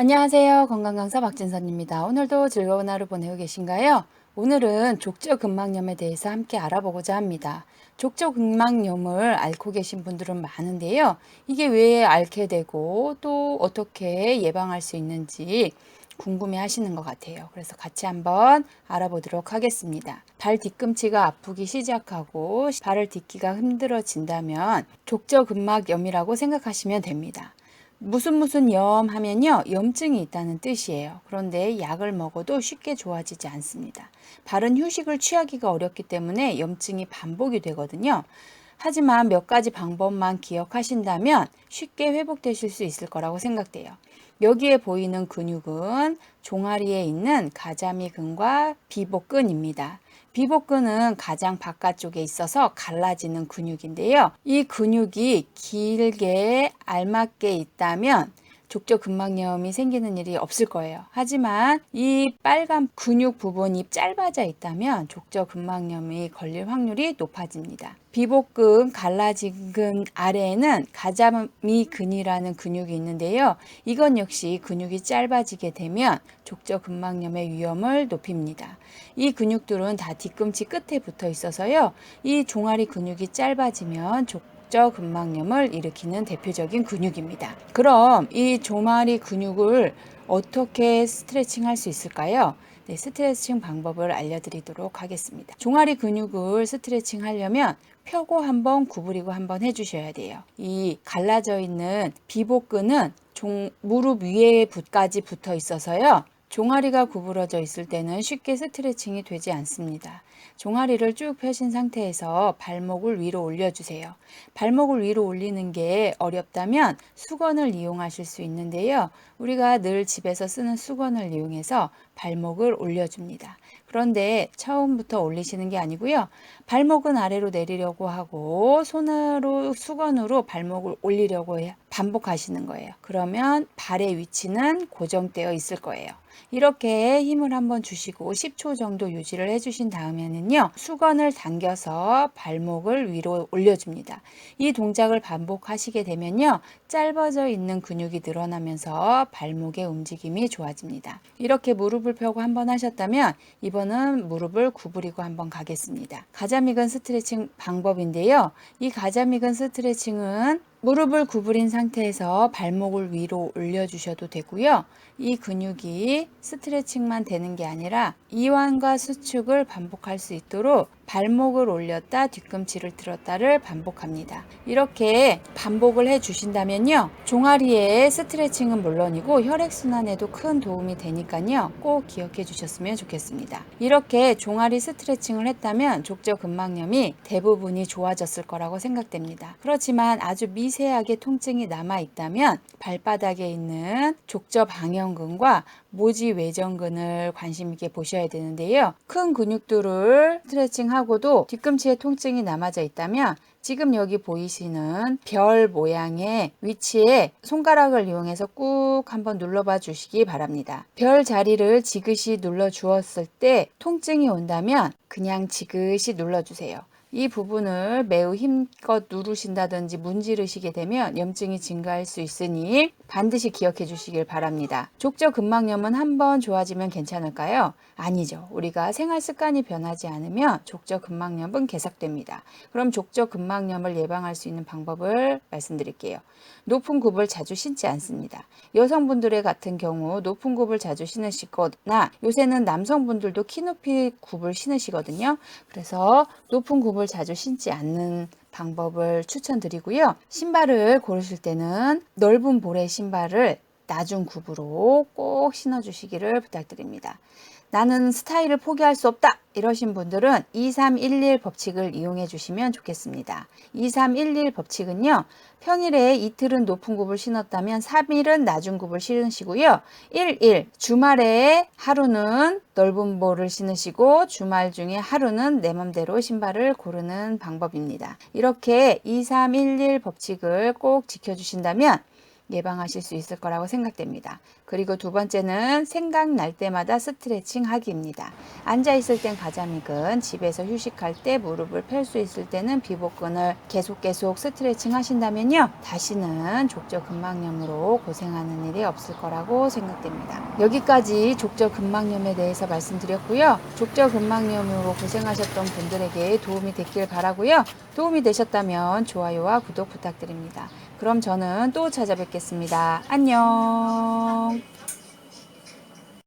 안녕하세요. 건강강사 박진선입니다. 오늘도 즐거운 하루 보내고 계신가요? 오늘은 족저근막염에 대해서 함께 알아보고자 합니다. 족저근막염을 앓고 계신 분들은 많은데요. 이게 왜 앓게 되고 또 어떻게 예방할 수 있는지 궁금해 하시는 것 같아요. 그래서 같이 한번 알아보도록 하겠습니다. 발 뒤꿈치가 아프기 시작하고 발을 딛기가 힘들어진다면 족저근막염이라고 생각하시면 됩니다. 무슨 염 하면요, 염증이 있다는 뜻이에요. 그런데 약을 먹어도 쉽게 좋아지지 않습니다. 바른 휴식을 취하기가 어렵기 때문에 염증이 반복이 되거든요. 하지만 몇 가지 방법만 기억하신다면 쉽게 회복되실 수 있을 거라고 생각돼요. 여기에 보이는 근육은 종아리에 있는 가자미근과 비복근입니다. 비복근은 가장 바깥쪽에 있어서 갈라지는 근육인데요. 이 근육이 길게 알맞게 있다면 족저근막염이 생기는 일이 없을 거예요. 하지만 이 빨간 근육 부분이 짧아져 있다면 족저근막염이 걸릴 확률이 높아집니다. 비복근 갈라진 근 아래에는 가자미근이라는 근육이 있는데요. 이건 역시 근육이 짧아지게 되면 족저근막염의 위험을 높입니다. 이 근육들은 다 뒤꿈치 끝에 붙어 있어서요. 이 종아리 근육이 짧아지면 족저근막염을 일으키는 대표적인 근육입니다. 그럼 이 종아리 근육을 어떻게 스트레칭 할 수 있을까요? 네, 스트레칭 방법을 알려드리도록 하겠습니다. 종아리 근육을 스트레칭 하려면 펴고 한번 구부리고 한번 해주셔야 돼요. 이 갈라져 있는 비복근은 무릎 위에까지 붙어 있어서요. 종아리가 구부러져 있을 때는 쉽게 스트레칭이 되지 않습니다. 종아리를 쭉 펴신 상태에서 발목을 위로 올려주세요. 발목을 위로 올리는 게 어렵다면 수건을 이용하실 수 있는데요. 우리가 늘 집에서 쓰는 수건을 이용해서 발목을 올려줍니다. 그런데 처음부터 올리시는 게 아니고요. 발목은 아래로 내리려고 하고 손으로 수건으로 발목을 올리려고 반복하시는 거예요. 그러면 발의 위치는 고정되어 있을 거예요. 이렇게 힘을 한번 주시고 10초 정도 유지를 해주신 다음에는요. 수건을 당겨서 발목을 위로 올려줍니다. 이 동작을 반복하시게 되면요. 짧아져 있는 근육이 늘어나면서 발목의 움직임이 좋아집니다. 이렇게 무릎을 펴고 한번 하셨다면 이번은 무릎을 구부리고 한번 가겠습니다. 가자미근 스트레칭 방법인데요. 이 가자미근 스트레칭은 무릎을 구부린 상태에서 발목을 위로 올려주셔도 되고요. 이 근육이 스트레칭만 되는 게 아니라 이완과 수축을 반복할 수 있도록 발목을 올렸다 뒤꿈치를 들었다를 반복합니다. 이렇게 반복을 해 주신다면요. 종아리의 스트레칭은 물론이고 혈액순환에도 큰 도움이 되니까요. 꼭 기억해 주셨으면 좋겠습니다. 이렇게 종아리 스트레칭을 했다면 족저근막염이 대부분이 좋아졌을 거라고 생각됩니다. 그렇지만 아주 미세하게 통증이 남아 있다면 발바닥에 있는 족저방형근과 모지 외전근을 관심 있게 보셔야 되는데요. 큰 근육들을 스트레칭하고도 뒤꿈치에 통증이 남아져 있다면 지금 여기 보이시는 별 모양의 위치에 손가락을 이용해서 꾹 한번 눌러봐 주시기 바랍니다. 별 자리를 지그시 눌러 주었을 때 통증이 온다면 그냥 지그시 눌러주세요. 이 부분을 매우 힘껏 누르신다든지 문지르시게 되면 염증이 증가할 수 있으니 반드시 기억해 주시길 바랍니다. 족저근막염은 한번 좋아지면 괜찮을까요? 아니죠. 우리가 생활 습관이 변하지 않으면 족저근막염은 계속됩니다. 그럼 족저근막염을 예방할 수 있는 방법을 말씀드릴게요. 높은 굽을 자주 신지 않습니다. 여성분들의 같은 경우 높은 굽을 자주 신으시거나 요새는 남성분들도 키높이 굽을 신으시거든요. 그래서 높은 굽을 자주 신지 않는 방법을 추천드리고요. 신발을 고르실 때는 넓은 볼의 신발을 낮은 굽으로 꼭 신어주시기를 부탁드립니다. 나는 스타일을 포기할 수 없다 이러신 분들은 2311 법칙을 이용해 주시면 좋겠습니다. 2311 법칙은요. 평일에 이틀은 높은 굽을 신었다면 3일은 낮은 굽을 신으시고요. 11 주말에 하루는 넓은 볼을 신으시고 주말 중에 하루는 내 맘대로 신발을 고르는 방법입니다. 이렇게 2311 법칙을 꼭 지켜주신다면 예방하실 수 있을 거라고 생각됩니다. 그리고 두 번째는 생각날 때마다 스트레칭 하기입니다. 앉아 있을 땐 가자믹은, 집에서 휴식할 때 무릎을 펼 수 있을 때는 비복근을 계속 스트레칭 하신다면요, 다시는 족저근막염으로 고생하는 일이 없을 거라고 생각됩니다. 여기까지 족저근막염에 대해서 말씀드렸고요. 족저근막염으로 고생하셨던 분들에게 도움이 됐길 바라고요. 도움이 되셨다면 좋아요와 구독 부탁드립니다. 그럼 저는 또 찾아뵙겠습니다. 안녕.